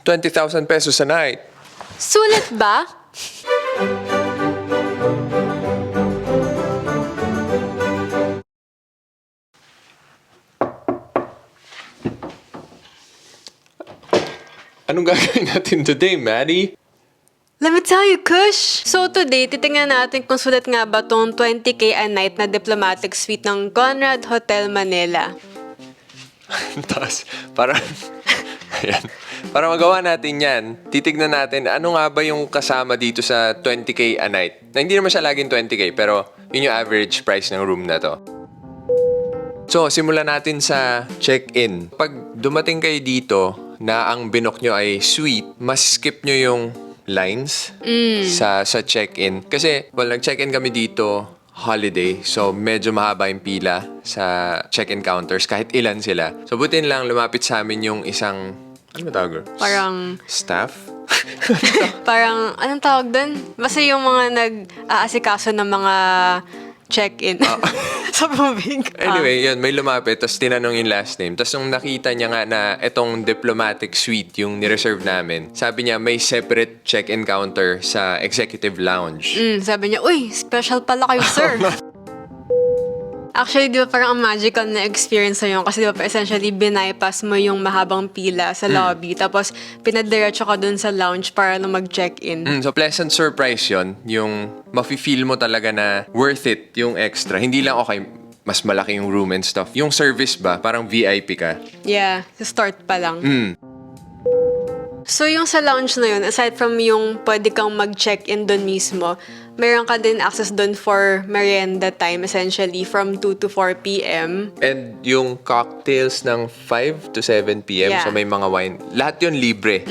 20,000 pesos a night. Sulit ba? Anong gagawin natin today, Maddie? Let me tell you, Kush! So today, titingnan natin kung sulit nga ba tong 20K a night na diplomatic suite ng Conrad Hotel Manila. Tapos, para... Ayan. Para magawa natin yan, titignan natin ano nga ba yung kasama dito sa 20K a night. Na hindi naman siya laging 20K, pero yun yung average price ng room na to. So, simulan natin sa check-in. Pag dumating kayo dito na ang binook nyo ay suite, mas skip nyo yung lines sa check-in. Kasi, well, nag-check-in kami dito holiday. So, medyo mahaba yung pila sa check-in counters kahit ilan sila. So, butin lang lumapit sa amin yung isang, ano ba tawag? Parang, Staff? parang, anong tawag doon? Basta yung mga nag-aasikaso ng mga check-in. Sa bubig. Anyway, yun, may lumapit, tapos tinanong yung last name. Tapos nung nakita niya nga na itong diplomatic suite, yung nireserve namin, sabi niya may separate check-in counter sa executive lounge. Sabi niya, uy, special pala kayo, sir. Actually, di ba parang ang magical na experience na yun? Kasi di ba essentially binaypass mo yung mahabang pila sa lobby. Tapos pinadiretso ka dun sa lounge para na mag-check-in. So pleasant surprise yun, yung mafe-feel mo talaga na worth it yung extra. Hindi lang okay, mas malaki yung room and stuff. Yung service ba, parang VIP ka. Yeah, sa start pa lang. So yung sa lounge na yun, aside from yung pwede kang mag-check-in dun mismo, meron ka din access dun for merienda time essentially from 2 to 4 p.m. And yung cocktails ng 5 to 7 p.m. Yeah. So may mga wine. Lahat yun libre.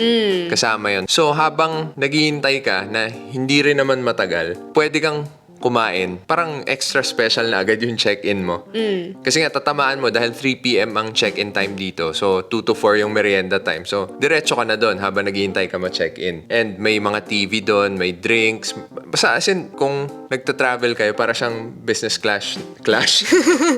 Kasama yun. So habang naghihintay ka na hindi rin naman matagal, pwede kang kumain. Parang extra special na agad yung check-in mo. Kasi nga tatamaan mo dahil 3 p.m. ang check-in time dito. So 2 to 4 yung merienda time. So diretso ka na doon habang naghihintay ka ma-check-in. And may mga TV doon, may drinks. Basta as in, kung nagta-travel kayo, para siyang business class.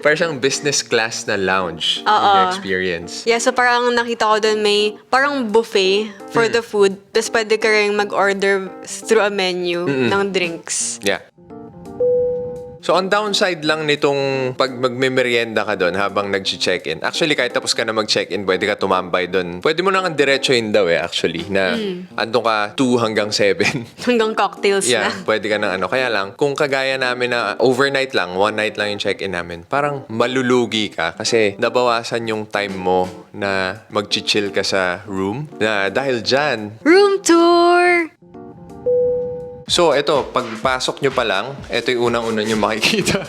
Para siyang business class na lounge. Yung experience. Yeah, so parang nakita ko doon may parang buffet for the food. Tapos pwede ka rin mag-order through a menu ng drinks. Yeah. So, ang downside lang nitong pag magme-merienda ka doon habang nag-check-in. Actually, kahit tapos ka na mag-check-in, pwede ka tumambay doon. Pwede mo nang diretsoin daw actually, na andun ka 2 hanggang 7. Hanggang cocktails Yeah, na. pwede ka nang ano. Kaya lang, kung kagaya namin na overnight lang, 1 night lang yung check-in namin, parang malulugi ka kasi nabawasan yung time mo na mag-chill ka sa room. Na dahil dyan, Room tour! so, ito, pagpasok nyo pa lang, ito yung unang-una nyo makikita.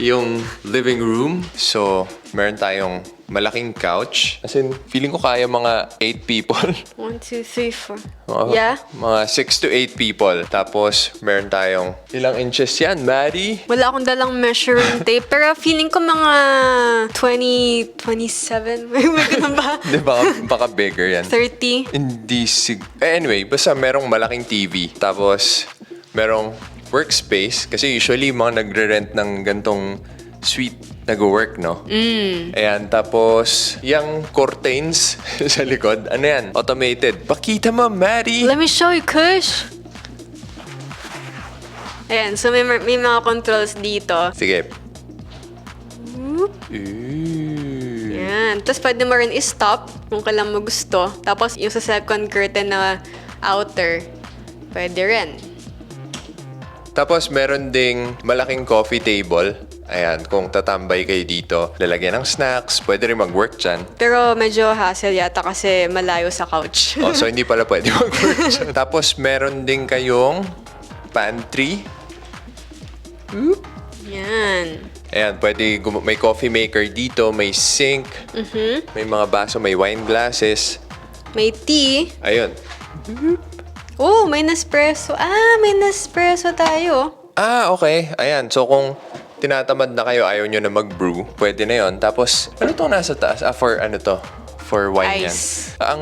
Yung living room. So, meron tayong malaking couch. As in, feeling ko kaya mga 8 people. 1, 2, 3, 4. Mga, Yeah? Mga 6 to 8 people. Tapos, meron tayong ilang inches yan, Maddie? Wala akong dalang measuring tape, pero feeling ko mga 20, 27. May ganun ba? Di ba? Baka bigger yan. 30. Hindi anyway, basta merong malaking TV. Tapos, merong workspace. Kasi usually, mga nagre-rent ng gantong suite nag-work, no? Ayan, tapos, yung curtains sa likod, ano yan? Automated. Pakita mo, Maddie! Let me show you, Kush! Ayan, so may mga controls dito. Sige. Ooh. Ayan. Tapos pwede mo rin i-stop kung kailan mo gusto. Tapos yung sa second curtain na outer, pwede rin. Tapos, meron ding malaking coffee table. Ayan, kung tatambay kayo dito, lalagyan ng snacks, pwede rin mag-work dyan. Pero medyo hassle yata kasi malayo sa couch. Oh, so hindi pala pwede mag-work dyan. Tapos, meron din kayong pantry. Yan. Ayan, pwede may coffee maker dito, may sink, may mga baso, may wine glasses. May tea. Ayun. Oh, may Nespresso. May Nespresso tayo. Okay. Ayan, so kung tinatamad na kayo, ayaw nyo na mag-brew, pwede na yon. Tapos, ano tong nasa taas? For ano to? For wine Ice. yan. Ang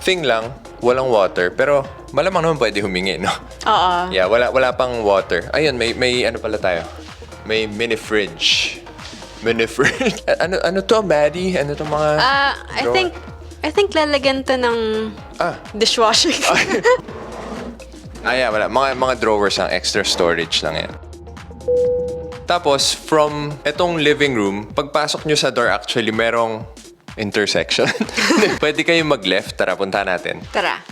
thing lang, walang water, pero malamang naman pwede humingi, no? Oo. Yeah, wala pang water. Ayun, may ano pala tayo? May mini fridge. Mini fridge. ano to, Maddie? Ano to mga... I think lalagyan to ng Dishwashing. Yeah, wala. Mga drawers lang, extra storage lang yan. Tapos, from etong living room, pagpasok nyo sa door, actually, merong intersection. Pwede kayong mag-left. Tara, punta natin. Tara.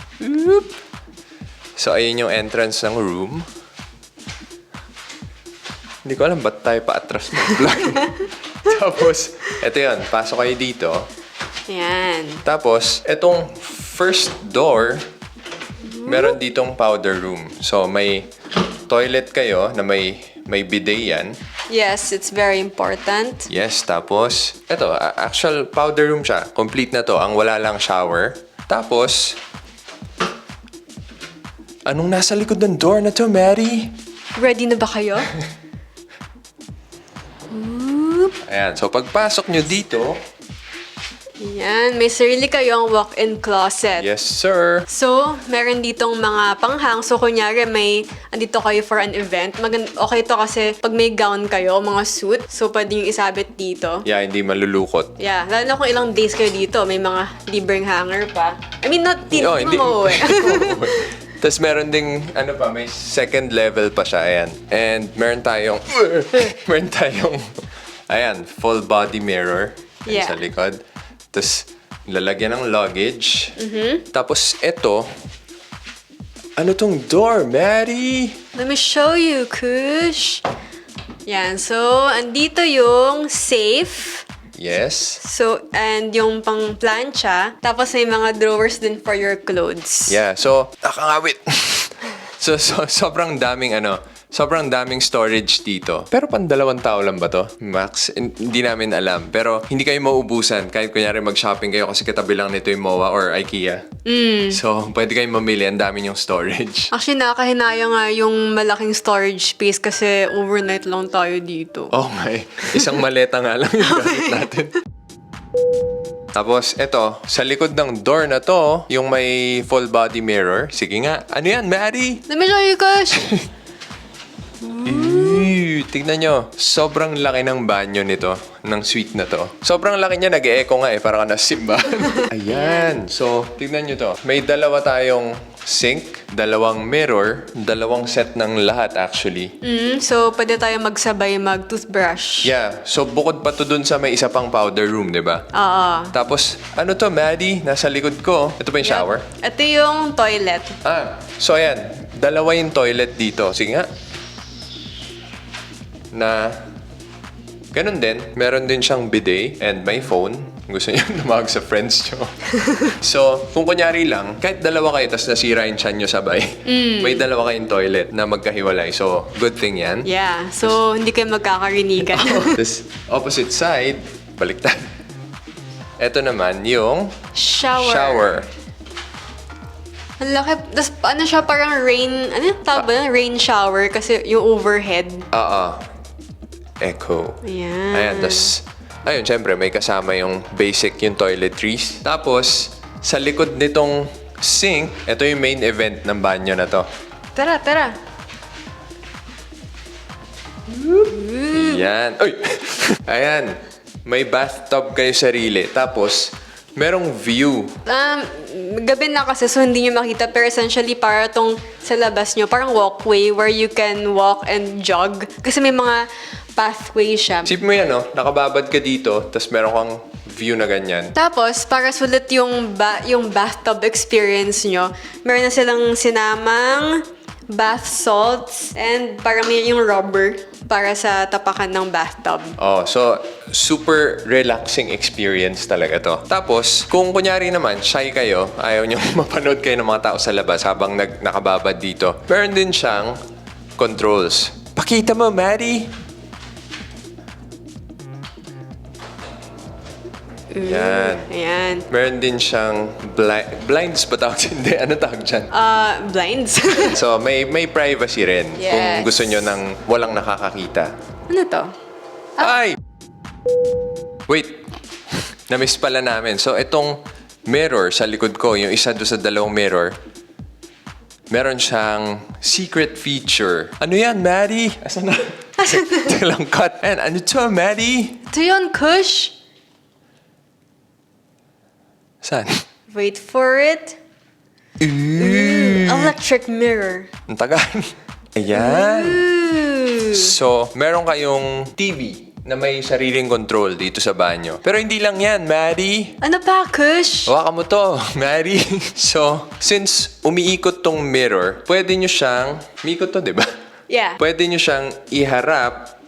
So, ayun yung entrance ng room. Hindi ko alam ba't tayo pa-atras mag-vlog. Tapos, eto yun. Pasok kayo dito. Yan. Tapos, etong first door, meron ditong powder room. So, may toilet kayo na may bidet yan. Yes, it's very important. Yes, tapos, eto, actual powder room siya. Complete na to. Ang wala lang shower. Tapos, anong nasa likod ng door na to, Mary? Ready na ba kayo? Ayan, so pagpasok nyo dito, Yan, may sarili kayong walk-in closet. yes, sir. So, meron ditong mga panghang. So, kunyari, andito kayo for an event. Okay to kasi pag may gown kayo, mga suit, so pwede yung isabit dito. Yeah, hindi malulukot. Yeah, lalo na kung ilang days kayo dito, may mga libreng hanger pa. I mean, not Oh, hindi. mauwi. Tapos meron ding, may second level pa siya, ayan. And meron tayong, ayan, full body mirror. Ayan, Yeah. sa likod. Tapos, lalagyan ng luggage. Tapos, eto, ano tong door, Mary? Let me show you, Kush. Yan, so, andito yung safe. Yes. So, and yung pang plancha. Tapos may mga drawers din for your clothes. Yeah, so, nakangawit. so, sobrang daming storage dito. Pero pang 2 tao lang ba to? Max, hindi namin alam. Pero hindi kayo mauubusan kahit kunyari mag-shopping kayo kasi katabi lang nito yung MOA or IKEA. So, pwede kayong mamili. Ang dami yung storage. Actually, nakakahinaya nga yung malaking storage space kasi overnight lang tayo dito. Oh my. Isang maleta nga lang yung gamit natin. Tapos, eto, sa likod ng door na to, yung may full body mirror. Sige nga. Ano yan, Mary? Let me show you, Kush. Ew, tignan nyo. Sobrang laki ng banyo nito, ng suite na to. Sobrang laki niya, nag-e-echo nga para ka nasa simbahan. Ayan. So, tignan nyo to. May 2 tayong sink, 2 mirror, 2 set ng lahat actually. So, pwede tayo magsabay mag-toothbrush. Yeah. So, bukod pa to dun sa may isa pang powder room, di ba? Oo. Tapos, ano to, Maddie? Nasa likod ko. Ito ba yung shower? Ito yung toilet. So ayan. 2 yung toilet dito. Sige nga. Na ganun din, meron din siyang bidet and may phone. Gusto niyo lumawag sa friends niyo. So, kung kunyari lang, kahit 2 kayo tapos nasira yung tiyan nyo sabay, may 2 kayong toilet na magkahiwalay. So, good thing yan. Yeah. So, hindi kayo magkakarinigan. This opposite side, baliktad. Ito naman yung shower. Ang laki. Tapos, ano siya, parang rain, ano yung tawag ba? Rain shower kasi yung overhead. Echo. Ayan. Ayan, tas, ayun, syempre, may kasama yung basic, yung toiletries. Tapos, sa likod nitong sink, ito yung main event ng banyo na to. Tara. Yan. Uy! Ayan. May bathtub kayo sarili. Tapos, merong view. Gabi na kasi so hindi nyo makita pero essentially para tong sa labas nyo, parang walkway where you can walk and jog. Kasi may mga pathway siya. Sip mo yan, no? Nakababad ka dito, tapos meron kang view na ganyan. Tapos, para sulit yung bathtub experience nyo, meron na silang sinamang bath salts and parang may yung rubber para sa tapakan ng bathtub. Oh, so super relaxing experience talaga to. Tapos, kung kunyari naman, shy kayo, ayaw nyo mapanood kayo ng mga tao sa labas habang nakababad dito, meron din siyang controls. Pakita mo, Maddie! Yan. Ayan. Meron din siyang blinds ba tawag? Hindi, ano tawag dyan? Blinds. So, may privacy rin. Yes. Kung gusto nyo ng walang nakakakita. Ano to? Ay! Wait. Na-miss pala namin. So, itong mirror sa likod ko, yung isa doon sa 2 mirror, meron siyang secret feature. Ano yan, Maddie? Asan na? Ito lang cut. And ano to, Maddie? Ito yun, Kush. Saan? Wait for it. Electric mirror. Ang tagal. Ayan. Ooh. So, meron kayong TV na may sariling control dito sa banyo. Pero hindi lang yan, Maddie. Ano pa, Kush? Hawakan mo to, Maddie. So, since umiikot tong mirror, pwede nyo siyang... Umiikot to, di ba? Yeah. Pwede nyo siyang iharap.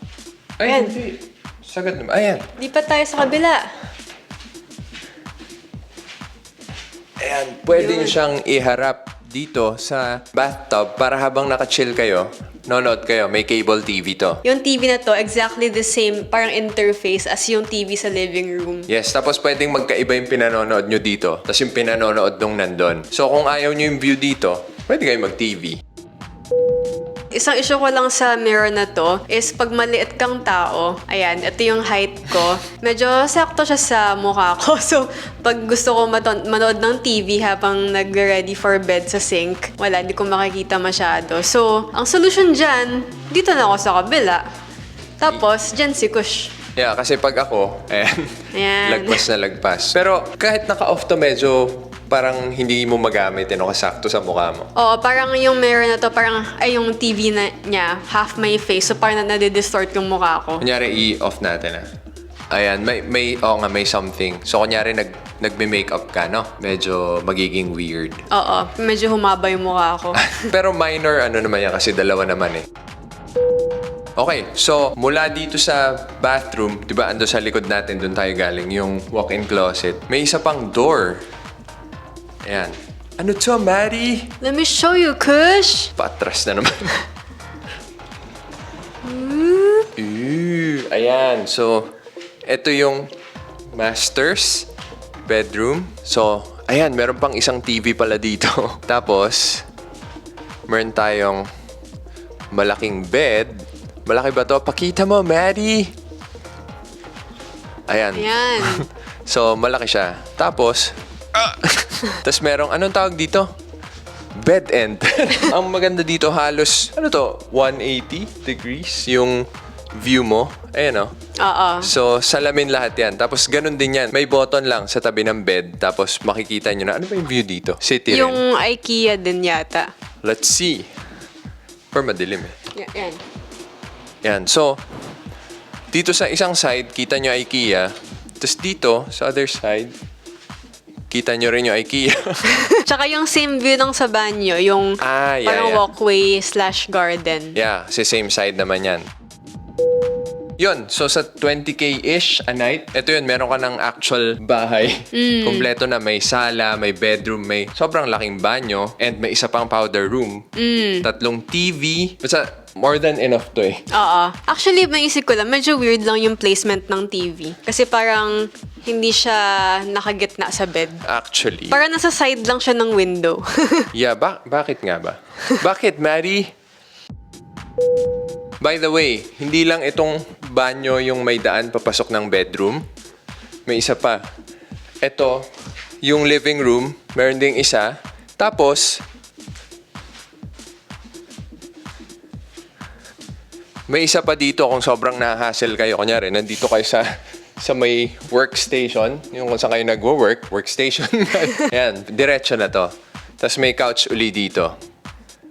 Ay, Ayan. hindi. Sagad naman. Ayan. Di pa tayo sa kabila. Ayan. Pwede Yun. nyo siyang iharap dito sa bathtub para habang naka-chill kayo, nanonood kayo. May cable TV to. Yung TV na to, exactly the same, parang interface as yung TV sa living room. Yes, tapos pwedeng magkaiba yung pinanonood nyo dito. Tapos yung pinanonood nung nandun. So kung ayaw nyo yung view dito, pwede kayo mag-TV. Isang issue ko lang sa mirror na to is pag maliit kang tao, ayan, ito yung height ko. Medyo sakto siya sa mukha ko. So, pag gusto ko manood ng TV habang nag-ready for bed sa sink, wala, hindi ko makikita masyado. So, ang solution dyan, dito na ako sa kabila. Tapos, dyan si Kush. Yeah, kasi pag ako, ayan, Ayan. lagpas na lagpas. Pero kahit naka-off to, medyo parang hindi mo magamit, kasakto sa mukha mo. Oo, parang yung mirror na to, parang, ay, yung TV na niya, half my face. So, parang nadidistort yung mukha ko. Kunyari, i-off natin Ayan, may something. So, kunyari, nagme-makeup ka, no? Medyo magiging weird. Oo, medyo humaba yung mukha ko. Pero minor, naman yan, kasi dalawa naman Okay, so mula dito sa bathroom, di ba, ando sa likod natin, doon tayo galing, yung walk-in closet. May isa pang door. Ayan. Ano to, Maddie? Let me show you, Kush! Patras na naman. Ayan, so, ito yung master's bedroom. So, ayan, meron pang isang TV pala dito. Tapos, meron tayong malaking bed. Malaki ba to? Pakita mo, Maddie! Ayan. Ayan. So, malaki siya. Tapos, tapos merong, anong tawag dito? Bed end. Ang maganda dito halos, 180 degrees yung view mo. Ayan, Oo. So, salamin lahat yan. Tapos, ganun din yan. May button lang sa tabi ng bed. Tapos, makikita nyo na, ano ba yung view dito? City rin. Yung IKEA din yata. Let's see. Or madilim Yan. Yan. So, dito sa isang side, kita nyo IKEA. Tapos dito, sa other side, kita nyo rin yung IKEA. Tsaka yung same view ng sa banyo, yung Yeah, parang yeah. walkway/garden. Yeah, kasi same side naman yan. Yun, so sa 20K-ish a night, ito yun, meron ka ng actual bahay. Kompleto na, may sala, may bedroom, may sobrang laking banyo, and may isa pang powder room. Tatlong TV. Basta, more than enough to Oo. Actually, maisip ko lang, medyo weird lang yung placement ng TV. Kasi parang hindi siya nakagitna sa bed. Actually. Parang nasa side lang siya ng window. Yeah, bakit nga ba? Bakit, Maddie? By the way, hindi lang itong banyo yung may daan papasok ng bedroom. May isa pa. Ito, yung living room, meron ding isa. Tapos, may isa pa dito kung sobrang na-hassle kayo. Kunyari, nandito kayo sa may workstation, yung kung saan kayo nagwo-work, workstation. Ayan, diretso na to. Tapos may couch uli dito.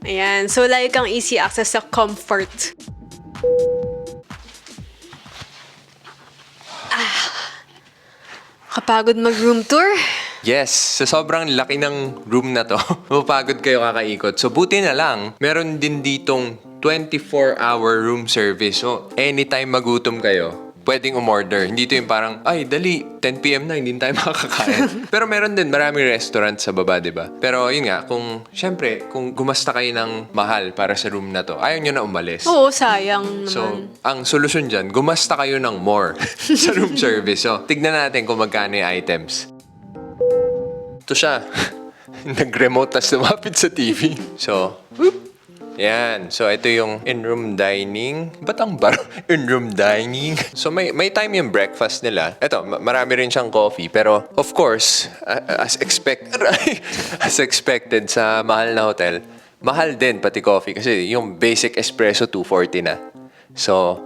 Ayan. So, lagi kang easy access sa comfort. Kapagod mag-room tour? Yes, sa sobrang laki ng room na to, mapapagod kayo kakaikot. So buti na lang, meron din ditong 24-hour room service. So anytime magutom kayo, pwedeng umorder. Hindi to yung parang, ay, dali, 10 p.m. na, hindi tayo makakakain. Pero meron din, maraming restaurant sa baba, diba? Pero yun nga, syempre, kung gumasta kayo ng mahal para sa room na to, ayaw nyo na umalis. Oo, sayang naman. So, ang solusyon dyan, gumasta kayo ng more sa room service. So, tignan natin kung magkano yung items. Ito siya. Nag-remote tas lumapit sa TV. So, whoop. Yan. So, ito yung in-room dining. Ba't ang bar? In-room dining. So, may time yung breakfast nila. Ito, marami rin siyang coffee. Pero, of course, as expected sa mahal na hotel, mahal din pati coffee. Kasi yung basic espresso, $240 na. So,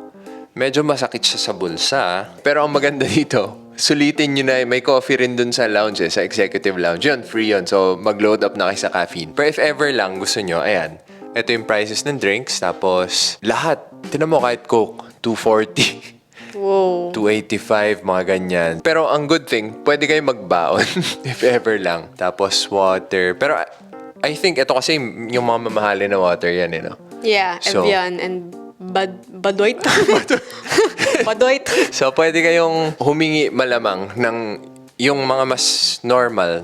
medyo masakit siya sa bulsa. Pero ang maganda dito, sulitin nyo na, may coffee rin dun sa lounge sa executive lounge. Yun, free yun. So, mag-load up na kayo sa caffeine. Pero if ever lang gusto nyo, ayan, ito yung prices ng drinks. Tapos, lahat. Tinan mo kahit Coke, 240. Wow. 285, mga ganyan. Pero ang good thing, pwede kayo magbaon if ever lang. Tapos water. Pero I think ito kasi yung mga mamahalin na water yan, no? Yeah, So- Evian and Badoit. Badoit. So, pwede kayong humingi malamang ng yung mga mas normal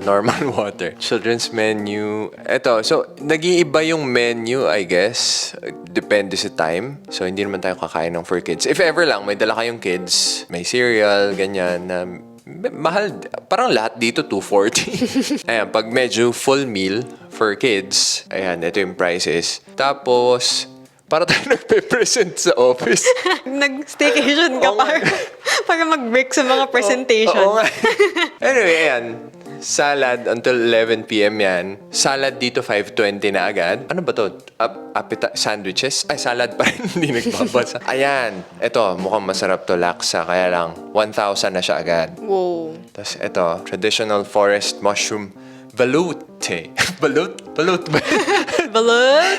water. Children's menu. Ito, so, nag-iiba yung menu, I guess. Depende sa time. So, hindi naman tayo kakain ng for kids. If ever lang, may dala kayong kids, may cereal, ganyan, na mahal. Parang lahat dito, 240. Ayan, pag medyo full meal for kids, ayan, ito yung prices. Tapos, para tayo nagpe-present sa office. Nag-staycation ka Oo nga. para mag-break sa mga presentation. Oo nga. Anyway, ayan. Salad until 11 p.m. yan. Salad dito 5:20 na agad. Ano ba to? Sandwiches? Ay, salad pa rin. Hindi nagbabasa. Ayan. Ito, mukhang masarap to. Laksa. Kaya lang, 1,000 na siya agad. Wow. Tapos ito, traditional forest mushroom veloute. Veloute ba? Balut.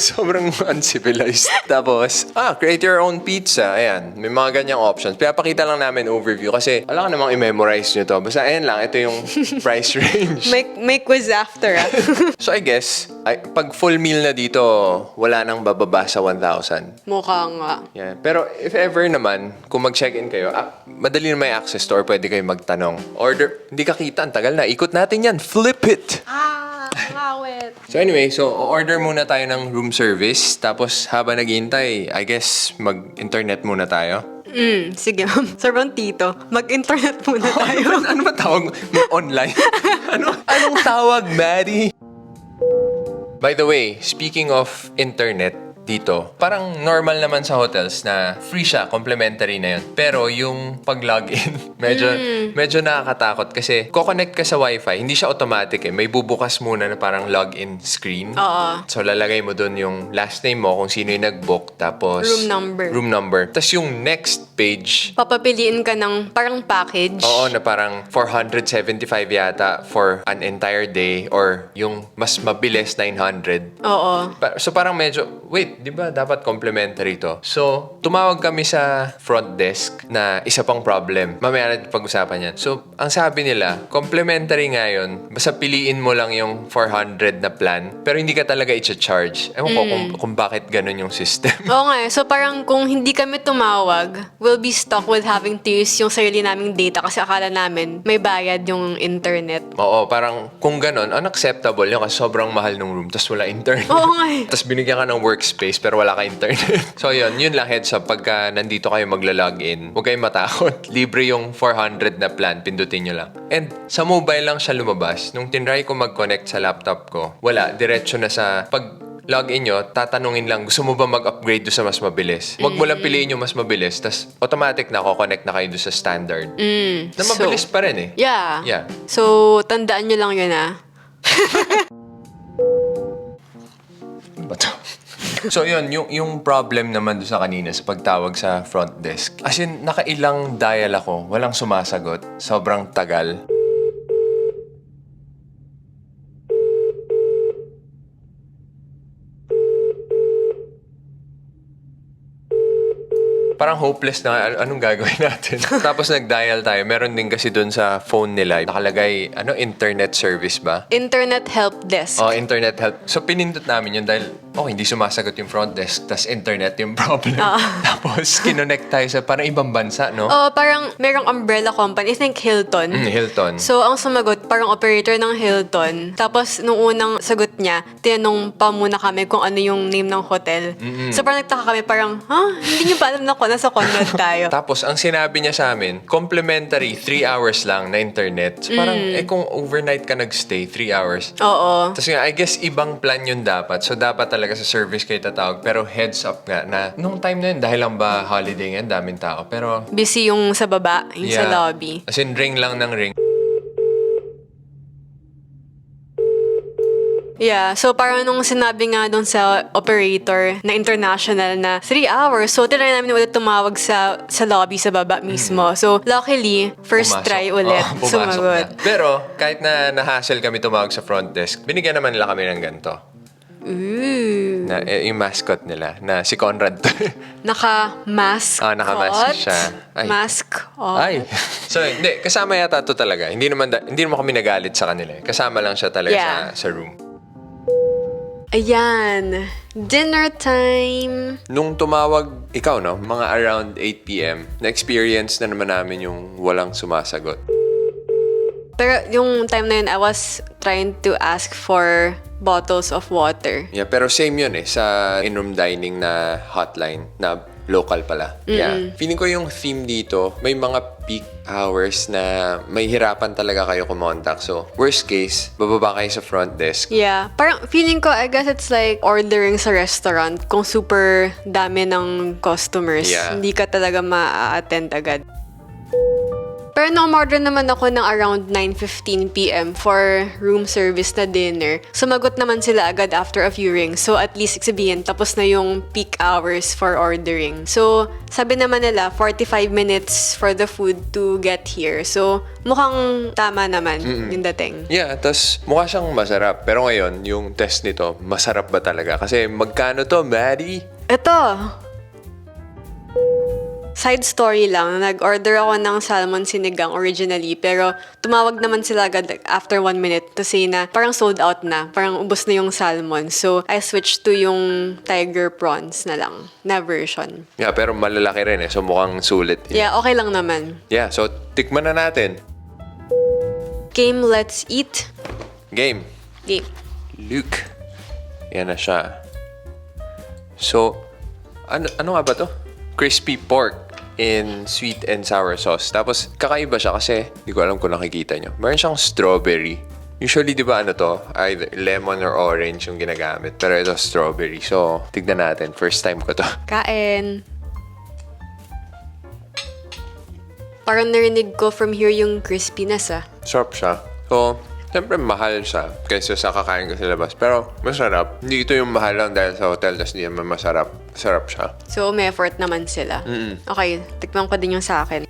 Sobrang uncivilized. Tapos, create your own pizza. Ayan, may mga ganyang options. Pinapakita lang namin overview kasi wala ka namang i-memorize nyo to. Basta ayan lang, ito yung price range. May quiz after, ah. So I guess, pag full meal na dito, wala nang bababa sa 1,000. Mukhang nga. Yeah. Pero if ever naman, kung mag-check-in kayo, madali na may access to or pwede kayo magtanong. Order, hindi ka kita, ang tagal na. Ikot natin yan, flip it! Ngawit. So anyway, so order muna tayo ng room service. Tapos habang naghihintay, I guess mag-internet muna tayo. Sige, ma'am. Sobrang tito. Mag-internet muna tayo. Ano ba tawag? Online? Anong tawag, Maddie? By the way, speaking of internet, dito, parang normal naman sa hotels na free siya, complimentary na yun. Pero yung pag-login, medyo nakakatakot kasi ko-connect ka sa wifi, hindi siya automatic eh. May bubukas muna na parang login screen. Oo. So lalagay mo dun yung last name mo, kung sino yung nag-book, tapos room number. Tapos yung next page, Papapiliin ka ng parang package. oo, na parang 475 yata for an entire day or yung mas mabilis 900. Oo. So parang medyo, wait, di ba dapat complimentary to? So, tumawag kami sa front desk na isa pang problem. Mamaya natin pag-usapan yan. So, ang sabi nila, complimentary nga yun. Basta piliin mo lang yung 400 na plan. Pero hindi ka talaga i-charge. Ewan ko kung bakit ganun yung system. Oo nga eh. So parang kung hindi kami tumawag, we'll be stuck with having to use yung sarili naming data kasi akala namin may bayad yung internet. Oo, parang kung ganun, unacceptable yun kasi sobrang mahal ng room tapos wala internet. Oo nga eh. Tapos binigyan ka ng workspace pero wala ka internet. So yun lang heads up pagka nandito kayo magla-login. Huwag kayong matakot. Libre yung 400 na plan. Pindutin nyo lang. And sa mobile lang siya lumabas. Nung tinry ko mag-connect sa laptop ko, wala. Diretso na sa pag login nyo, tatanungin lang, gusto mo ba mag-upgrade do sa mas mabilis? Huwag mo lang piliin yung mas mabilis, tas automatic na ako-connect na kayo do sa standard. Na mabilis pa rin eh. Yeah. Yeah. So, tandaan nyo lang yun ah. Ano ba to? So yun, yung problem naman doon sa kanina sa pagtawag sa front desk. As in, nakailang dial ako, walang sumasagot. Sobrang tagal. Parang hopeless na anong gagawin natin. Tapos nag-dial tayo. Meron din kasi dun sa phone nila, nakalagay, internet service ba? Internet help desk. Oh, internet help. So, pinindot namin yun dahil, hindi sumasagot yung front desk, tas internet yung problem. Tapos, kinonect tayo sa parang ibang bansa, no? Oh, parang merong umbrella company. I think Hilton. Hilton. So, ang sumagot, parang operator ng Hilton. Tapos, nung unang sagot niya, tinanong pa muna kami kung ano yung name ng hotel. So, parang nagtaka kami, parang, hindi niyo ba alam na nasa Conrad tayo? Tapos, ang sinabi niya sa amin, complimentary, 3 hours lang na internet. So, parang, kung overnight ka nagstay, 3 hours. Oo. Tapos nga, I guess, ibang plan yun dapat. So, dapat talaga sa service kayo tatawag. Pero heads up nga na, nung time na yun, dahil lang ba holiday nga, daming tao. Pero, Busy yung sa baba, yung sa lobby. As in, ring lang ng ring. Yeah, so parang nung sinabi nga dun sa operator na international na 3 hours, so tinry namin ulit tumawag sa lobby sa baba mismo. So luckily, first Pumasok. try ulit, Oo, pumasok sumagot. na. Pero kahit na na-hassle kami tumawag sa front desk, binigyan naman nila kami ng ganito. Ooh. Na, yung mascot nila, na si Conrad. Naka-mask. Naka-mask siya. Ay. Mask. Ay. So, hindi. Kasama yata to talaga. Hindi naman kami nagalit sa kanila. Kasama lang siya talaga Yeah. sa room. Ayan. Dinner time. Nung tumawag, ikaw no, mga around 8 p.m., na-experience na naman namin yung walang sumasagot. Pero yung time na yun, I was trying to ask for bottles of water. Yeah, pero same yun sa in-room dining na hotline na local pala. Yeah. Feeling ko yung theme dito, may mga peak hours na may hirapan talaga kayo kumontak. So, worst case, bababa kayo sa front desk. Yeah. Parang feeling ko, I guess it's like ordering sa restaurant. Kung super dami ng customers, Yeah. hindi ka talaga ma-attend agad. Pero na-order naman ako ng around 9:15 p.m. for room service na dinner. Sumagot naman sila agad after a few rings. So at least sabihin, tapos na yung peak hours for ordering. So sabi naman nila, 45 minutes for the food to get here. So mukhang tama naman yung dating. Yeah, tas mukha siyang masarap. Pero ngayon, yung test nito, masarap ba talaga? Kasi magkano to, Maddie? Ito. Side story lang, nag-order ako ng salmon sinigang originally, pero tumawag naman sila agad after 1 minute to say na parang sold out na, parang ubos na yung salmon. So, I switched to yung tiger prawns na lang, na version. Yeah, pero malalaki rin So mukhang sulit. Yeah, okay lang naman. Yeah, so tikman na natin. Game, let's eat. Game. Game. Luke. Yan na siya. So, ano nga ba to? Crispy pork in sweet and sour sauce. Tapos, kakaiba siya kasi, hindi ko alam kung nakikita nyo. Meron siyang strawberry. Usually, di ba ano to? Either lemon or orange yung ginagamit. Pero ito, strawberry. So, tignan natin. First time ko to. Kain. Parang narinig ko from here yung crispiness Sarap siya. So, siyempre mahal siya kaysa sa kakain ko sa labas. Pero masarap. Hindi ito yung mahal lang dahil sa hotel tapos hindi naman masarap. Sarap siya. So, may effort naman sila. Okay, tikman ko din yung sa akin.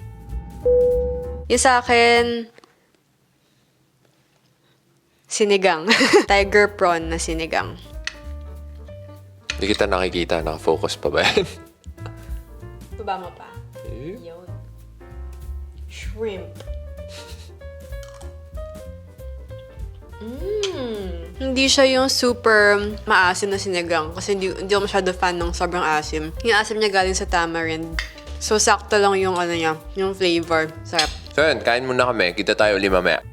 Yung sa akin, sinigang. Tiger prawn na sinigang. Hindi kita nakikita. Nakafocus pa ba yan? Baba mo pa. Yun. Shrimp. Hindi siya yung super maasim na sinigang kasi hindi ako masyado fan ng sobrang asim. Yung asim niya galing sa tamarind. So, sakto lang yung ano niya, yung flavor. Sarap. So yun, kain muna kami. Kita tayo uli mamaya.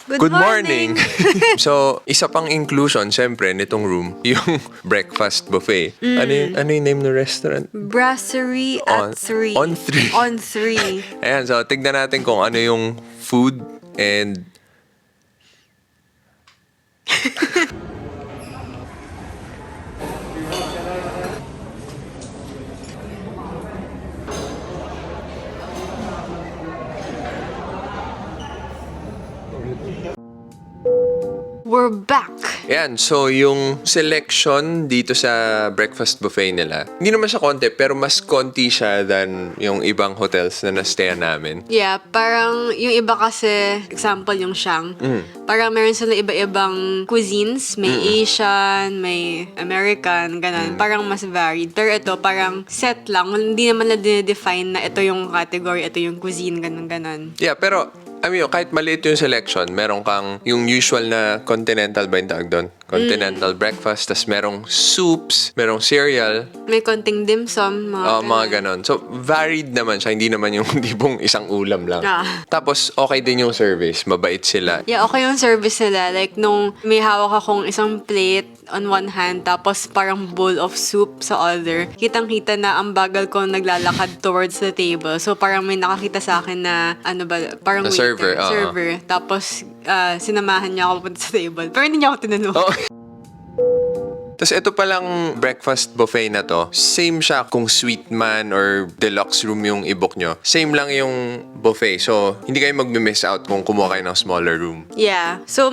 Good morning! So, isa pang inclusion, syempre, nitong room, yung breakfast buffet. Ano yung name ng restaurant? Brasserie at 3. On 3. On 3. Ayan, so tignan natin kung ano yung food and We're back! Yan, so yung selection dito sa breakfast buffet nila, hindi naman siya konti, pero mas konti siya than yung ibang hotels na na-stayan namin. Yeah, parang yung iba kasi, example yung Shang, parang meron sila iba-ibang cuisines. May Asian, may American, ganun. Parang mas varied. Pero ito, parang set lang. Hindi naman na dinedefine na ito yung category, ito yung cuisine, ganun. Yeah, pero I mean, kahit maliit yung selection, meron kang yung usual na continental ba yung tawag doon? Continental breakfast, tas merong soups, merong cereal, May konting dim sum, mga ganon. So, varied naman siya. Hindi naman yung tipong isang ulam lang. Ah. Tapos, okay din yung service. Mabait sila. Yeah, okay yung service nila. Like, nung may hawak akong isang plate on one hand, tapos parang bowl of soup sa other, kitang-kita na ang bagal ko naglalakad towards the table. So, parang may nakakita sa akin na, ano ba, parang Na waiter, server, oo. server. Tapos, sinamahan niya ako punta sa table. Pero hindi niya ako tinanong. Oh. Tapos ito palang breakfast buffet na to, same siya kung suite man or deluxe room yung i-book nyo. Same lang yung buffet. So, hindi kayo mag-miss out kung kumuha kayo ng smaller room. Yeah. So,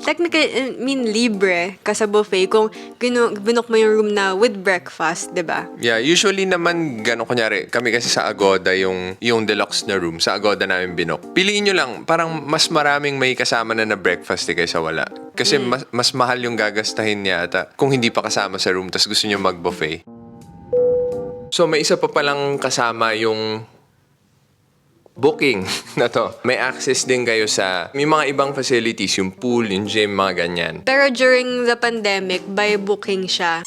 technically, I mean, libre ka sa buffet kung binook mo yung room na with breakfast, di ba? Yeah, usually naman gano'n kunyari, kami kasi sa Agoda yung deluxe na room, sa Agoda namin binok. Piliin nyo lang, parang mas maraming may kasama na breakfast kaysa wala. Kasi mas mahal yung gagastahin niya ata kung hindi pa kasama sa room tas gusto nyo mag-buffet. So may isa pa palang kasama yung booking na to. May access din kayo sa may mga ibang facilities, yung pool, yung gym, mga ganyan. Pero during the pandemic, by booking siya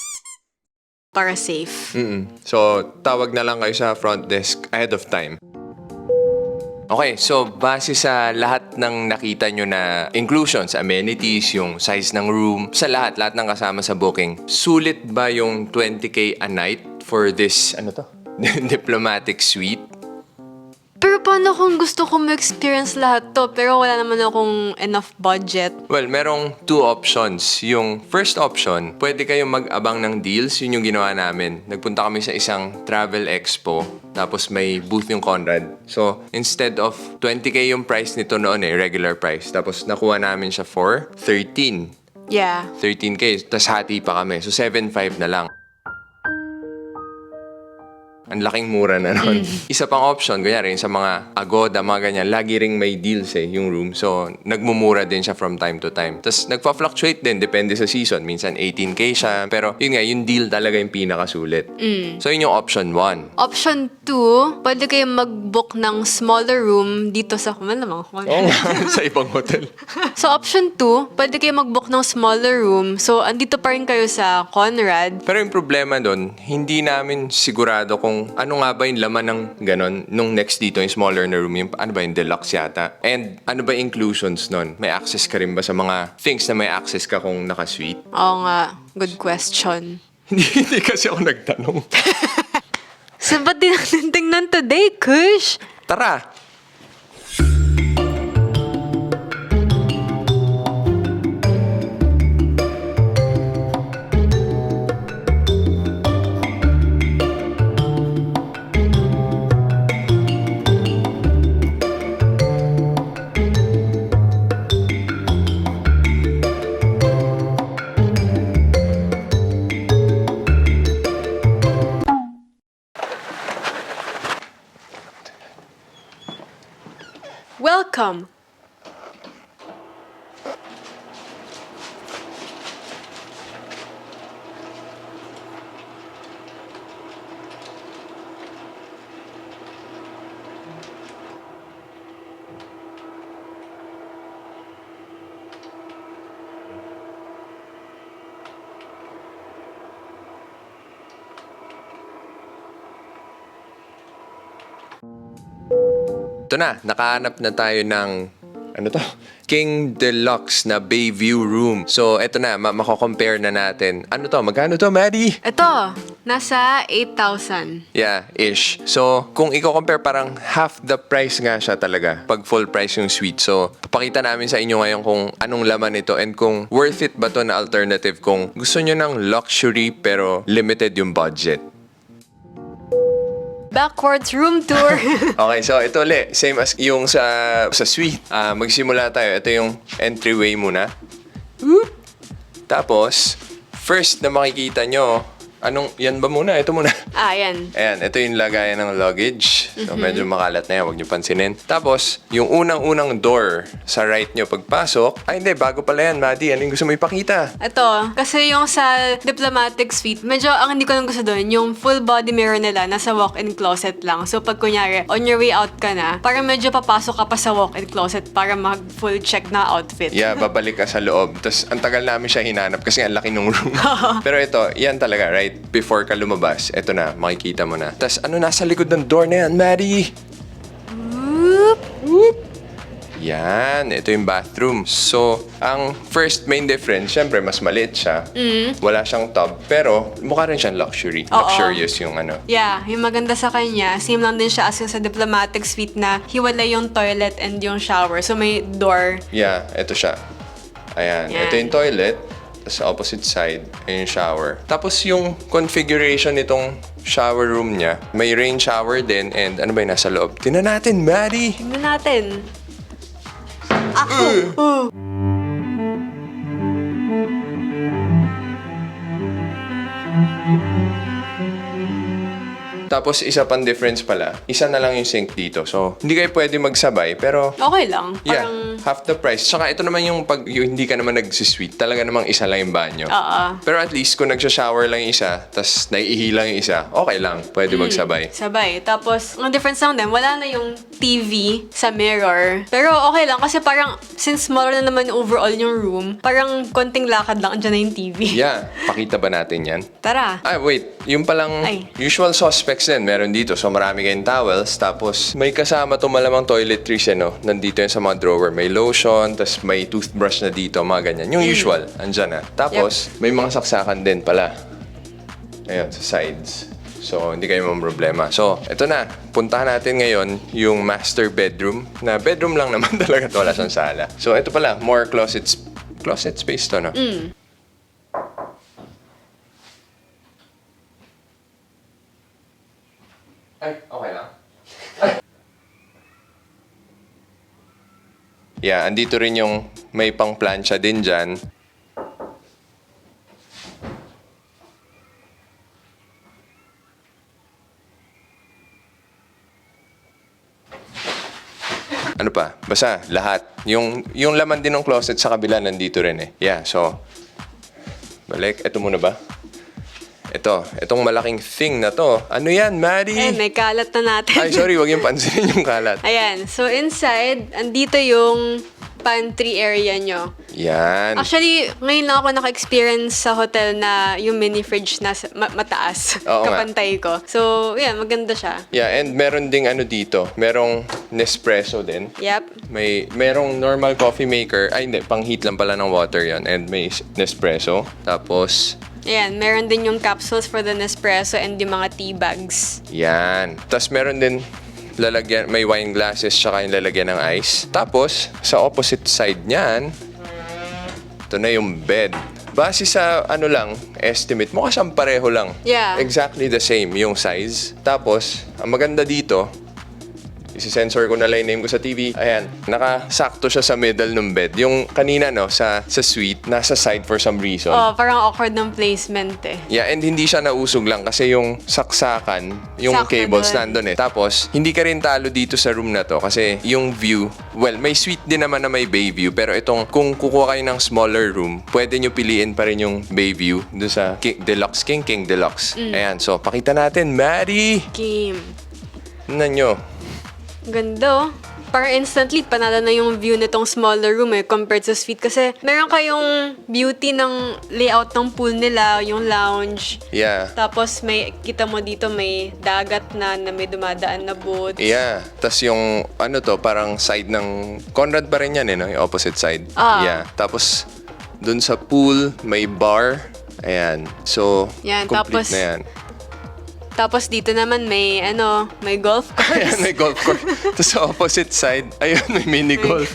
para safe. So tawag na lang kayo sa front desk ahead of time. Okay, so base sa lahat ng nakita nyo na inclusions, amenities, yung size ng room, sa lahat ng kasama sa booking, sulit ba yung 20K a night for this, diplomatic suite? Pero paano kung gusto ko ma-experience lahat to pero wala naman akong enough budget? Well, merong two options. Yung first option, pwede kayong mag-abang ng deals. Yun yung ginawa namin. Nagpunta kami sa isang travel expo, tapos may booth yung Conrad. So, instead of 20K yung price nito noon regular price. Tapos nakuha namin siya for 13. Yeah. 13K. Tapos hati pa kami. So, 7.5 na lang. Ang laking mura na nun. Isa pang option, kunyari, sa mga Agoda, mga ganyan, lagi ring may deals yung room. So, nagmumura din siya from time to time. Tapos, nagpa-fluctuate din, depende sa season. Minsan, 18K siya. Pero, yun nga, yung deal talaga yung pinakasulit. So, yun yung option 1. Option 2, pwede kayo mag-book ng smaller room dito sa Sa ibang hotel. So, option 2, pwede kayo mag-book ng smaller room. So, andito pa rin kayo sa Conrad. Pero yung problema doon, hindi namin sigurado kung ano nga ba yung laman ng ganon nung next dito, yung smaller na room, yung ano ba yung deluxe yata. And ano ba yung inclusions nun? May access ka rin ba sa mga things na may access ka kung naka-suite? Oo nga, good question. Hindi kasi ako nagtanong. So, ba't di natin tingnan today, Kush? Tara! Welcome! Ito na, nakahanap na tayo ng King Deluxe na Bayview Room. So, eto na, mako-compare na natin. Magkano to, Maddie? Ito, nasa 8,000. Yeah, ish. So, kung i-compare, parang half the price nga siya talaga pag full price yung suite. So, papakita namin sa inyo ngayon kung anong laman nito and kung worth it ba to na alternative kung gusto nyo ng luxury pero limited yung budget. Backwards room tour. Okay, so ito ulit. Same as yung sa suite. Magsimula tayo. Ito yung entryway muna. Whoop! Tapos, first na makikita nyo, yan ba muna? Ito muna. Yan. Ayan, ito yung lagayan ng luggage. So, medyo makalat na yan. Huwag nyo pansinin. Tapos, yung unang-unang door sa right nyo pagpasok. Hindi, bago pala yan, Maddie. Ano yung gusto mo ipakita? Ito, kasi yung sa diplomatic suite, medyo ang hindi ko lang gusto doon, yung full body mirror nila nasa walk-in closet lang. So, pag kunyari, on your way out ka na, parang medyo papasok ka pa sa walk-in closet para mag-full check na outfit. Yeah, babalik ka sa loob. Tapos, ang tagal namin siya hinanap kasi ang laki ng room. Pero ito, yan talaga, right? Before ka lumabas, ito na, makikita mo na. Tapos, nasa likod ng door na yan, Maddie? Whoop! Whoop! Yan, ito yung bathroom. So, ang first main difference, syempre, mas maliit siya. Wala siyang tub, pero mukha rin siyang luxury. Oo. Luxurious yung Yeah, yung maganda sa kanya, same lang din siya as yung sa diplomatic suite na hiwalay yung toilet and yung shower. So, may door. Yeah, ito siya. Ayan, Yan. ito yung toilet. Sa opposite side, ay yung shower. Tapos yung configuration nitong shower room niya, may rain shower din, and ano ba yung nasa loob? Tingnan natin, Maddie! Tingnan natin. Ako! Tapos isa pang difference pala, isa na lang yung sink dito. So, hindi kayo pwede magsabay, pero Okay lang. yeah, Parang, half the price. Tsaka ito naman yung pag yung hindi ka naman nagsisweet, talaga namang isa lang yung banyo. Pero at least kung nagsha-shower lang yung isa, tas naiihi lang yung isa, okay lang. Pwede magsabay. sabay. Tapos, ang difference lang din, wala na yung TV sa mirror. Pero okay lang kasi parang, since smaller na naman overall yung room, parang konting lakad lang, andyan na yung TV. Yeah, pakita ba natin yan? Tara. Ah, wait. Yung palang Ay. usual suspects din, meron dito. So, marami kayong towels. Tapos, may kasama to malamang toiletries, no? Nandito yan sa mga drawer. May lotion, tapos may toothbrush na dito, mga ganyan. Yung usual, andyan na. Tapos, may mga saksakan din pala. Ayun, sa sides. So, hindi kayo problema. So, eto na. Puntahan natin ngayon yung master bedroom. Na bedroom lang naman talaga to, wala siyang sala. So, eto pala, more closet space to, no? Ay, okay lang. Yeah, andito rin yung may pang plancha din dyan. Ano pa? Basta, lahat. Yung laman din ng closet sa kabila nandito rin eh. Yeah, so, balik. Ito muna ba? Itong malaking thing na to. Ano yan, Maddie? May kalat na natin. Ay, sorry, wag yung pansinin yung kalat. Ayan. So, inside, andito yung pantry area nyo. Yan. Actually, ngayon lang ako naka-experience sa hotel na yung mini fridge na mataas. Oo nga. Kapantay ko. So, yeah, maganda siya. Yeah, and meron ding ano dito. Merong Nespresso din. Yep. Merong normal coffee maker. Ay, hindi. Pang-heat lang pala ng water yon. And may Nespresso. Tapos, Ayan, meron din yung capsules for the Nespresso and yung mga tea bags. yan. Tapos meron din lalagyan, may wine glasses tsaka yung lalagyan ng ice. Tapos, sa opposite side niyan, ito na yung bed. Base sa ano lang, estimate mo, kasang pareho lang. Yeah. Exactly the same yung size. Tapos, ang maganda dito, isi-sensor ko na lang yung name ko sa TV. Ayan, nakasakto siya sa middle ng bed. Yung kanina, no, sa suite, nasa side for some reason. Oh, parang awkward ng placement eh. Yeah, and hindi siya nausog lang kasi yung saksakan, yung Sakto cables dun. nandun eh. Tapos, hindi ka rin talo dito sa room na to kasi yung view, well, may suite din naman na may bay view. Pero itong, kung kukuha kayo ng smaller room, pwede nyo piliin pa rin yung bay view doon sa Deluxe King Deluxe. Ayan, so pakita natin, Maddie! Kim. Tignan nyo. Ganda oh. Parang instantly, panalo na yung view nitong smaller room eh, compared sa suite. Kasi meron kayong beauty ng layout ng pool nila, yung lounge. Yeah. Tapos kita mo dito may dagat na may dumadaan na boats. Yeah. Tapos yung, ano to, parang side ng, Conrad pa rin yan eh, no? Yung opposite side. Ah. Yeah. Tapos, dun sa pool, may bar. Ayan. So, Yan, complete tapos- na yan. Tapos dito naman may golf course. Ayan, may golf course. Tapos sa opposite side, ayun, may mini golf.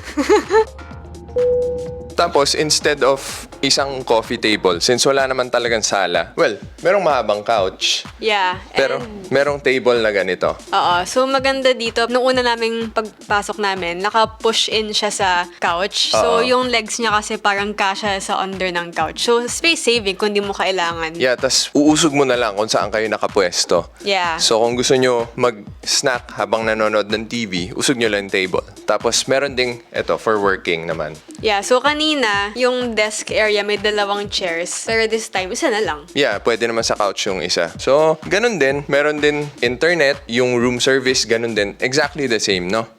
Tapos, instead of isang coffee table, since wala naman talagang sala, well, merong mahabang couch, Yeah. pero And, merong table na ganito. oo. So, maganda dito. Nung una naming pagpasok namin, naka-push in siya sa couch. So, Oo. yung legs niya kasi parang kasya sa under ng couch. So, space saving kung di mo kailangan. Yeah, tas uusog mo na lang kung saan kayo nakapwesto. Yeah. So, kung gusto nyo mag-snack habang nanonood ng TV, usog nyo lang yung table. Tapos, meron ding, eto, for working naman. Yeah. So, kanina, yung desk area may dalawang chairs. Pero this time, isa na lang. Yeah, pwede naman sa couch yung isa. So, ganun din. Meron din internet, yung room service, ganun din. Exactly the same, no?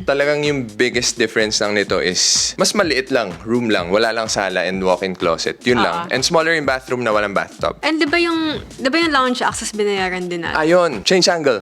Talagang yung biggest difference lang nito is, mas maliit lang, room lang, wala lang sala and walk-in closet. Yun lang. And smaller yung bathroom na walang bathtub. And di ba yung lounge access binayaran din natin? Ayun, change angle.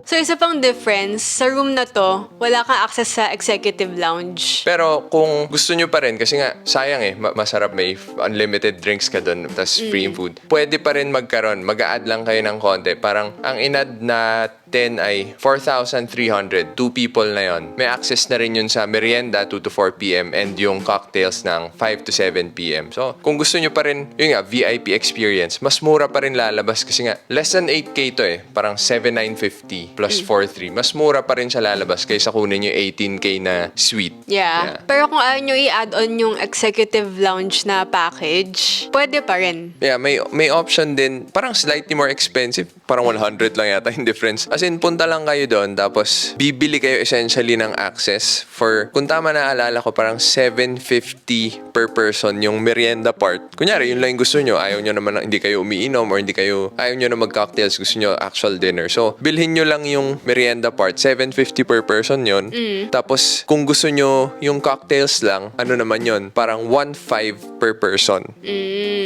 So, isa pang difference, sa room na to, wala kang access sa executive lounge. Pero kung gusto nyo pa rin, kasi nga, sayang eh, masarap may unlimited drinks ka doon, tas free food. Pwede pa rin magkaroon, mag-a-add lang kayo ng konti. Parang ang inad na 10 ay 4,300. 2 people na yon. May access na rin yun sa merienda 2 to 4 p.m. and yung cocktails ng 5 to 7 p.m. So, kung gusto nyo pa rin, yun nga, VIP experience, mas mura pa rin lalabas kasi nga, less than 8K to eh. Parang 7,950 plus 4,300. Mas mura pa rin siya lalabas kaysa kunin yung 18K na suite. Yeah. Pero kung ayaw nyo i-add on yung executive lounge na package, pwede pa rin. Yeah, may option din, parang slightly more expensive, parang 100 lang yata yung difference. As in, punta lang kayo doon, tapos bibili kayo essentially ng access for, kung tama naalala ko, parang 750 per person yung merienda part. Kunyari, yun lang yung gusto nyo. Ayaw nyo naman, hindi kayo umiinom or ayaw nyo na mag-cocktails, gusto nyo actual dinner. So, bilhin nyo lang yung merienda part, 750 per person yun. Tapos, kung gusto nyo yung cocktails lang, ano naman yun, parang 1,500 per person.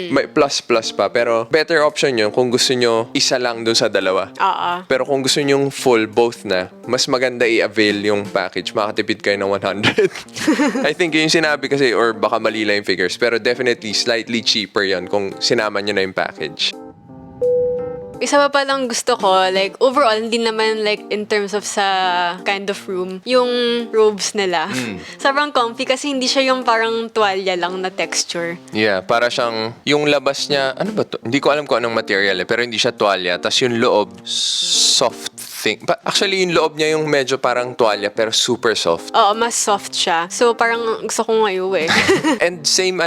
May plus pa, pero better option yun kung gusto nyo isa lang dun sa dalawa. Oo. Pero kung gusto nyo full, both na, mas maganda i-avail yung package. Makatipid kayo ng 100. I think yung sinabi kasi, or baka mali lang yung figures, pero definitely slightly cheaper yon kung sinama nyo na yung package. Isa pa palang gusto ko, like, overall, hindi naman, like, in terms of sa kind of room, yung robes nila. Sobrang comfy kasi hindi siya yung parang tuwalya lang na texture. Yeah, para siyang, yung labas niya, ano ba to? Hindi ko alam kung anong material pero hindi siya tuwalya. Tapos yung loob, soft thing. Actually, yung loob niya yung medyo parang tuwalya pero super soft. Oo, mas soft siya. So, parang gusto ko ngayon eh. And same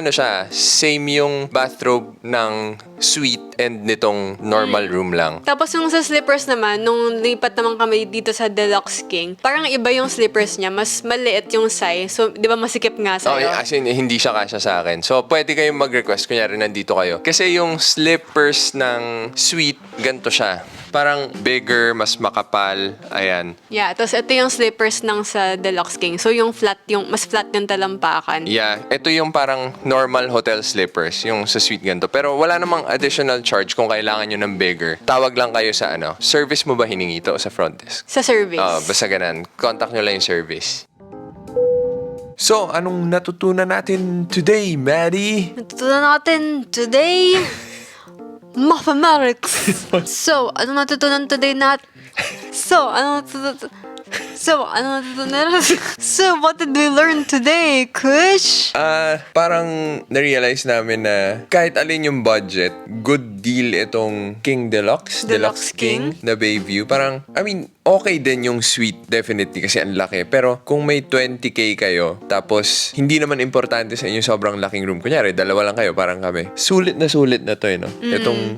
same yung bathrobe ng suite and nitong normal room lang. Tapos yung sa slippers naman, nung lipat naman kami dito sa Deluxe King, parang iba yung slippers niya, mas maliit yung size. So, di ba masikip nga Oh, sa'yo? as in, hindi siya kasya sa akin. So, pwede kayong mag-request, kunyari nandito kayo. Kasi yung slippers ng suite, ganito siya. Parang bigger, mas makapal, ayan. Yeah, tapos ito yung slippers ng sa Deluxe King. So, yung mas flat yung talampakan. Yeah, ito yung parang normal hotel slippers, yung sa suite ganito. Pero wala namang additional charge kung kailangan nyo ng bigger. Tawag lang kayo sa service mo ba hiningi ito sa front desk? Sa service. Basta ganun. Contact nyo lang yung service. So, anong natutunan natin today, Maddie? Natutunan natin today, mathematics. So, ano natutunan today So, what did we learn today, Kush? Parang na-realize namin na kahit alin yung budget, good deal itong King Deluxe King na Bayview. Parang, I mean, okay din yung suite, definitely, kasi ang laki. Pero kung may 20K kayo, tapos hindi naman importante sa inyo sobrang laking room. Kunyari, dalawa lang kayo, parang kami. Sulit na to no?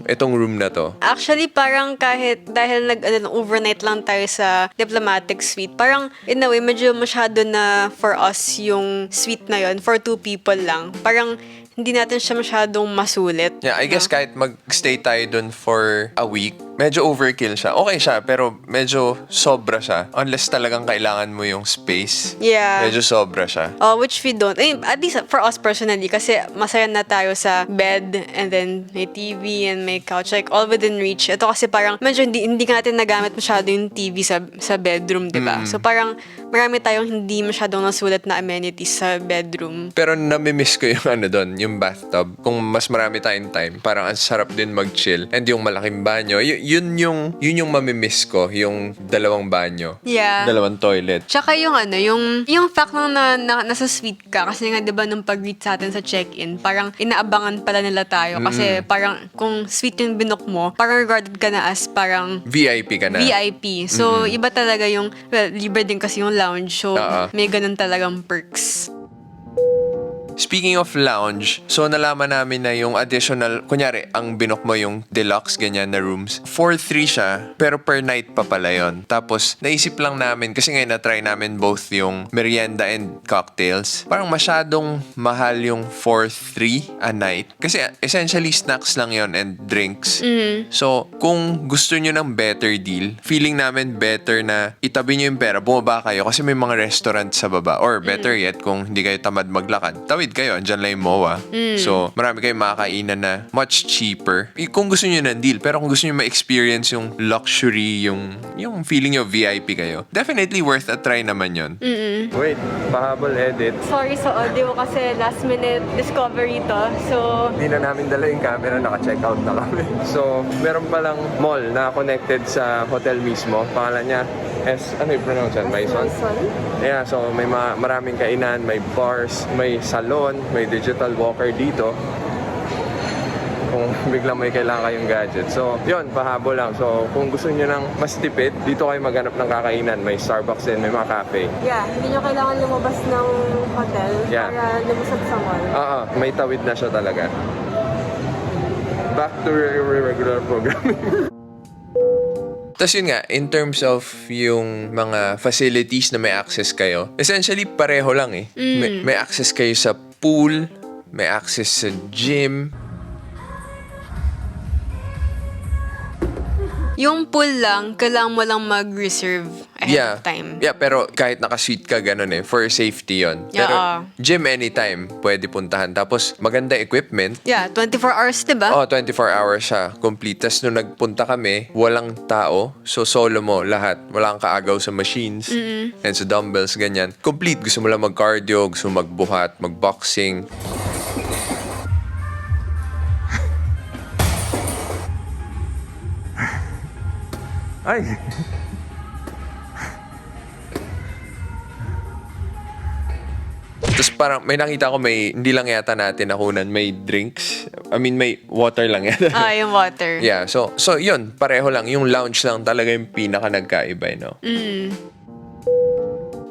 Itong room na to. Actually, parang dahil overnight lang tayo sa Diplomatic Suite, parang in a way, medyo masyado na for us yung suite na yon for 2 people lang. Parang hindi natin siya masyadong masulit. Yeah, I guess kahit mag-stay tayo dun for a week, medyo overkill siya. Okay siya, pero medyo sobra siya. Unless talagang kailangan mo yung space. Yeah. Medyo sobra siya. Which we don't. At least for us personally, kasi masaya na tayo sa bed, and then may TV and may couch, like all within reach. Ito kasi parang medyo hindi natin nagamit masyado yung TV sa bedroom, di ba? So parang marami tayong hindi masyadong nasulat na amenities sa bedroom. Pero namimiss ko yung doon, yung bathtub. Kung mas marami tayong time, parang ang sarap din mag-chill. And yung malaking banyo, yun yung mamimiss ko, yung dalawang banyo. Yeah. Dalawang toilet. Tsaka yung yung fact na nasa suite ka, kasi nga 'di ba nung pag-greet sa atin sa check-in, parang inaabangan pala nila tayo kasi parang kung suite yung binook mo, parang regarded ka na as parang VIP ka na. VIP. So iba talaga yung libre din kasi yung lounge. So may ganun talagang perks. Speaking of lounge, so nalaman namin na yung additional, kunyari, ang binook mo yung deluxe, ganyan na rooms. 4,300 siya, pero per night pa pala yun. Tapos, naisip lang namin, kasi ngayon na-try namin both yung merienda and cocktails. Parang masyadong mahal yung 4,300 a night. Kasi essentially, snacks lang yon and drinks. So, kung gusto nyo ng better deal, feeling namin better na itabi nyo yung pera, bumaba kayo kasi may mga restaurant sa baba. Or better yet, kung hindi kayo tamad maglakad, tawid matawid kayo, andyan lang yung MOA. So, marami kayong makakainan na much cheaper. Kung gusto nyo ng deal, pero kung gusto nyo ma-experience yung luxury, yung feeling nyo VIP kayo, definitely worth a try naman yun. Wait, pahabol edit. Sorry sa audio kasi last minute discovery to. So, Hindi na namin dala yung camera, naka-check out na kami. So, meron palang mall na connected sa hotel mismo. Pangalan niya ano yung pronounce yan? Maison? Yeah, so may maraming kainan, may bars, may salon, may digital walker dito. Kung biglang may kailangan kayong gadget. So, yun, pahabol lang. So, kung gusto niyo ng mas tipid, dito kayo maghanap ng kakainan. May Starbucks din, may mga cafe. yeah, hindi nyo kailangan lumabas ng hotel para lumusot sa mall. May tawid na siya talaga. Back to regular programming. Tapos yun nga, in terms of yung mga facilities na may access kayo, essentially pareho lang eh. May access kayo sa pool, may access sa gym. Yung pool lang, kailangan mo lang mag-reserve ahead of time. Yeah, pero kahit naka-suite ka, ganun eh. For safety yon. Pero gym anytime, pwede puntahan. Tapos maganda equipment. Yeah, 24 hours, diba? 24 hours siya. Complete. Tapos nung nagpunta kami, walang tao. So solo mo lahat. Wala kang kaagaw sa machines. And sa dumbbells, ganyan. Complete. Gusto mo lang mag-cardio, gusto mo magbuhat, mag-boxing. Ay! Tapos parang may nakita ko hindi lang yata natin nakunan, may drinks. I mean, may water lang yata. Yung water. Yeah, so yun, pareho lang. Yung lounge lang talaga yung pinaka nagkaiba, no?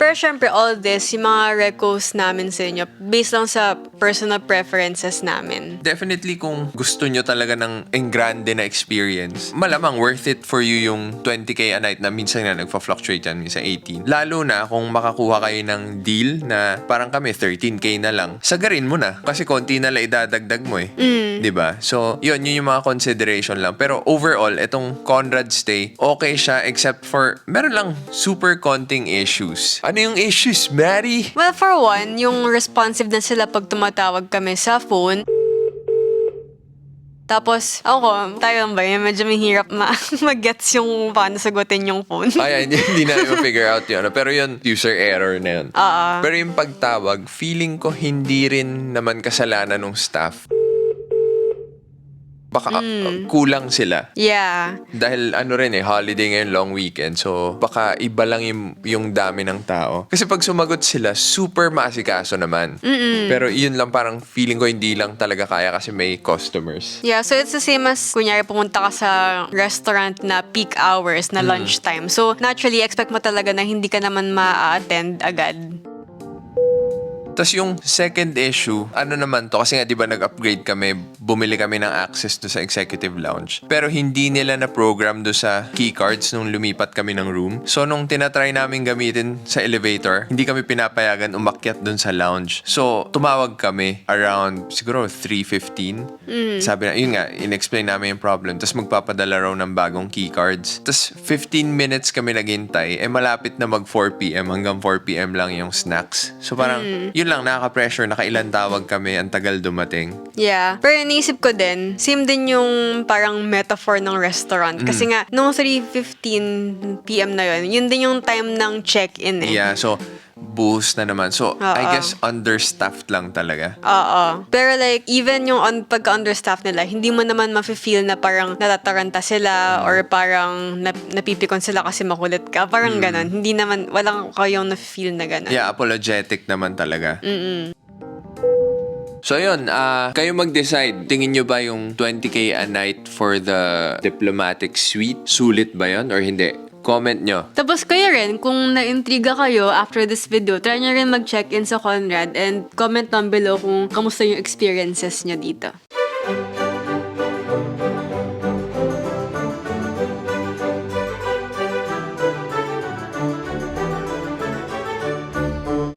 Pero syempre, all this, yung mga recos namin sa inyo, based lang sa personal preferences namin. Definitely kung gusto nyo talaga ng engrande na experience, malamang worth it for you yung 20K a night na minsan nga nagpa-fluctuate yan, minsan 18. Lalo na kung makakuha kayo ng deal na parang kami 13K na lang, sagarin mo na kasi konti na lang idadagdag mo eh. 'Di ba? So, yun yung mga consideration lang. Pero overall, itong Conrad stay, okay siya except for meron lang super konting issues. Ano yung issues, Mary? Well, for one, yung responsive na sila pag tumatawag kami sa phone. Tapos, tayo lang ba yun? Medyo mahirap mag-gets yung paano sagutin yung phone. Ay, hindi na ma-figure out yun. Pero yun, user error na yun. Pero yung pagtawag, feeling ko hindi rin naman kasalanan ng staff. Baka kulang sila. Yeah. Dahil rin holiday ngayon, long weekend. So, baka iba lang yung dami ng tao. Kasi pag sumagot sila, super maasikaso naman. Pero yun lang parang feeling ko hindi lang talaga kaya kasi may customers. Yeah, so it's the same as kunyari pumunta ka sa restaurant na peak hours na lunchtime. So, naturally, expect mo talaga na hindi ka naman ma-attend agad. Tapos yung second issue, naman to, kasi nga di ba nag-upgrade kami, bumili kami ng access to sa executive lounge. Pero hindi nila na-program do sa keycards nung lumipat kami ng room. So nung tinatry namin gamitin sa elevator, hindi kami pinapayagan umakyat dun sa lounge. So tumawag kami around siguro 3:15. Sabi na, yun nga, in-explain namin yung problem. Tapos magpapadala raw ng bagong keycards. Tapos 15 minutes kami naghintay, malapit na mag 4pm, hanggang 4pm lang yung snacks. So parang, yun lang, nakaka-pressure, nakailan tawag kami, ang tagal dumating. Yeah. Pero iniisip ko din, same din yung parang metaphor ng restaurant. Kasi nga, nung 3:15 PM na yun din yung time ng check-in eh. Yeah, so, boost na naman. So, I guess understaffed lang talaga. Pero like, even yung pagka-understaffed nila, hindi mo naman mafe-feel na parang natataranta sila or parang napipikon sila kasi makulit ka. Parang ganon. Hindi naman, walang kayong nafe-feel na ganon. Yeah, apologetic naman talaga. So yun, kayo mag-decide. Tingin nyo ba yung 20K a night for the diplomatic suite? Sulit ba yun or hindi? Comment nyo. Tapos kayo rin, kung na-intriga kayo after this video, try nyo rin mag-check-in sa Conrad and comment down below kung kamusta yung experiences nyo dito.